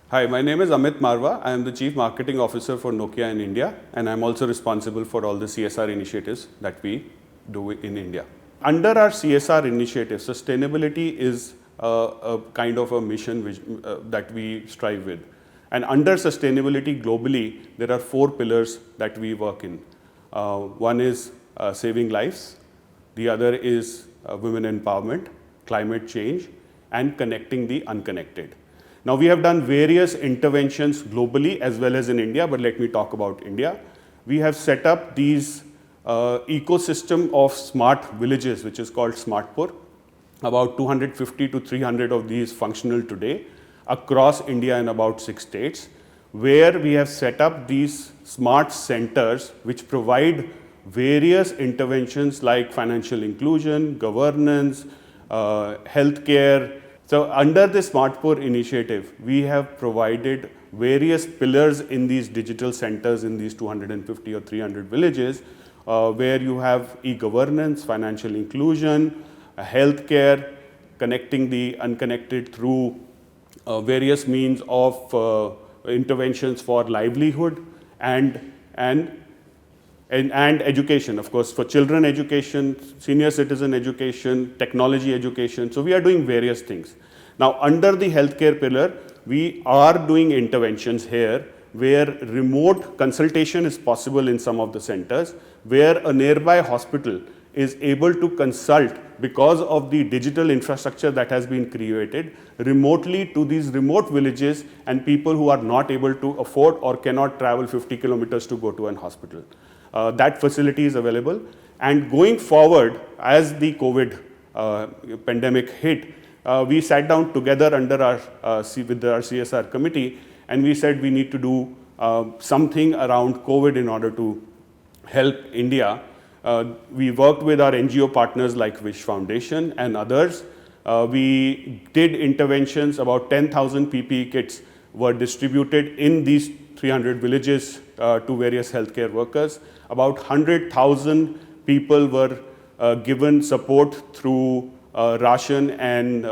Hi, my name is Amit Marwa. I am the Chief Marketing Officer for Nokia in India, and I'm also responsible for all the CSR initiatives that we do in India. Under our CSR initiative, sustainability is a kind of a mission that we strive with. And under sustainability globally, there are 4 pillars that we work in. One is saving lives, the other is women empowerment, climate change, and connecting the unconnected. Now, we have done various interventions globally as well as in India, but let me talk about India. We have set up these ecosystem of smart villages, which is called Smartpur. About 250 to 300 of these functional today across India in about 6 states, where we have set up these smart centers which provide various interventions like financial inclusion, governance, healthcare. So under the Smartpur initiative, we have provided various pillars in these digital centers in these 250 or 300 villages, where you have e-governance, financial inclusion, healthcare, connecting the unconnected through various means of interventions for livelihood and education, of course, for children education, senior citizen education, technology education. So we are doing various things. Now, under the healthcare pillar, we are doing interventions here where remote consultation is possible in some of the centers, where a nearby hospital is able to consult because of the digital infrastructure that has been created remotely to these remote villages and people who are not able to afford or cannot travel 50 kilometers to go to an hospital. That facility is available, and going forward, as the COVID pandemic hit, we sat down together under our with our CSR committee, and we said we need to do something around COVID in order to help India. We worked with our NGO partners like Wish Foundation and others. We did interventions. About 10,000 PPE kits were distributed in these 300 villages to various healthcare workers. About 100,000 people were given support through ration and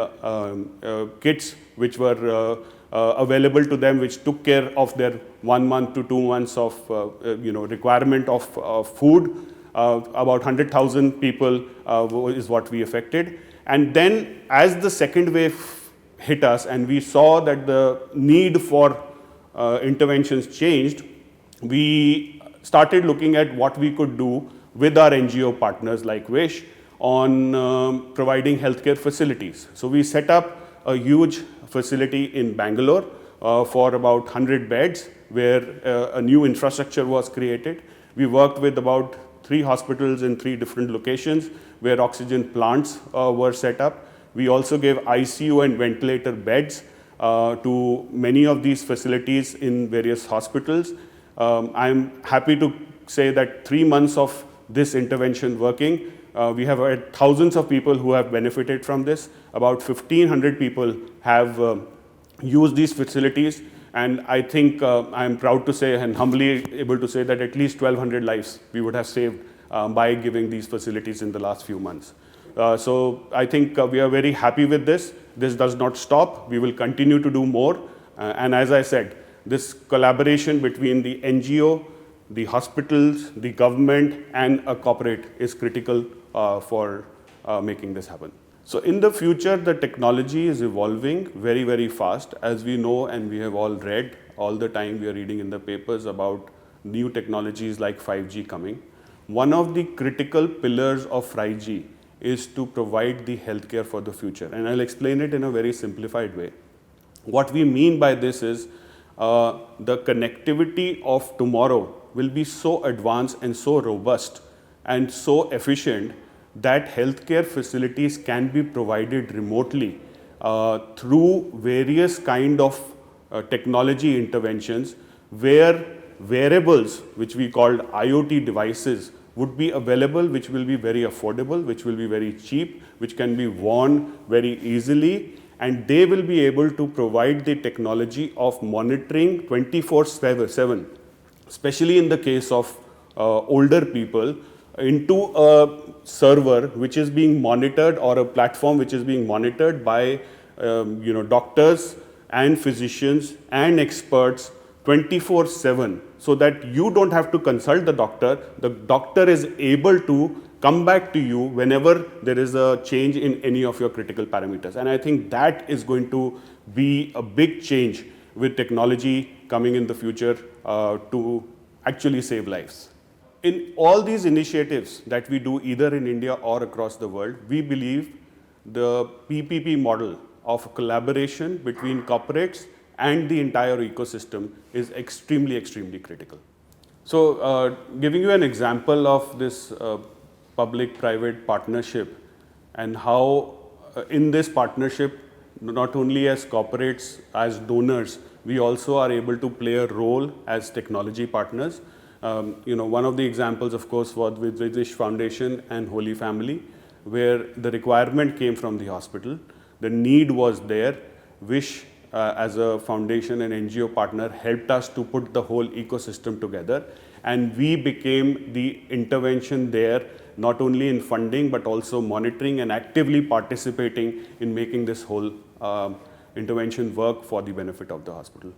kits which were available to them, which took care of their 1 month to 2 months of requirement of food. About 100,000 people is what we affected. And then as the second wave hit us and we saw that the need for interventions changed, we started looking at what we could do with our NGO partners like Wish on providing healthcare facilities. So we set up a huge facility in Bangalore for about 100 beds where a new infrastructure was created. We worked with about 3 hospitals in 3 different locations where oxygen plants were set up. We also gave ICU and ventilator beds to many of these facilities in various hospitals. I'm happy to say that 3 months of this intervention working, we have had thousands of people who have benefited from this. About 1,500 people have used these facilities, and I think I'm proud to say and humbly able to say that at least 1,200 lives we would have saved by giving these facilities in the last few months. So I think we are very happy with this. This does not stop. We will continue to do more. And as I said, this collaboration between the NGO, the hospitals, the government, and a corporate is critical for making this happen. So in the future, the technology is evolving very, very fast. As we know and we have all read, all the time we are reading in the papers about new technologies like 5G coming. One of the critical pillars of 5G is to provide the healthcare for the future. And I'll explain it in a very simplified way. What we mean by this is the connectivity of tomorrow will be so advanced and so robust and so efficient that healthcare facilities can be provided remotely through various kind of technology interventions where wearables, which we called IoT devices, would be available, which will be very affordable, which will be very cheap, which can be worn very easily, and they will be able to provide the technology of monitoring 24/7, especially in the case of older people, into a server which is being monitored or a platform which is being monitored by doctors and physicians and experts 24/7, so that you don't have to consult the doctor. The doctor is able to come back to you whenever there is a change in any of your critical parameters. And I think that is going to be a big change with technology coming in the future to actually save lives. In all these initiatives that we do either in India or across the world, we believe the PPP model of collaboration between corporates and the entire ecosystem is extremely, extremely critical. So giving you an example of this public-private partnership and how in this partnership, not only as corporates, as donors, we also are able to play a role as technology partners. One of the examples, of course, was with Wish Foundation and Holy Family, where the requirement came from the hospital. The need was there. Wish, as a foundation and NGO partner, helped us to put the whole ecosystem together. And we became the intervention there, not only in funding, but also monitoring and actively participating in making this whole intervention work for the benefit of the hospital.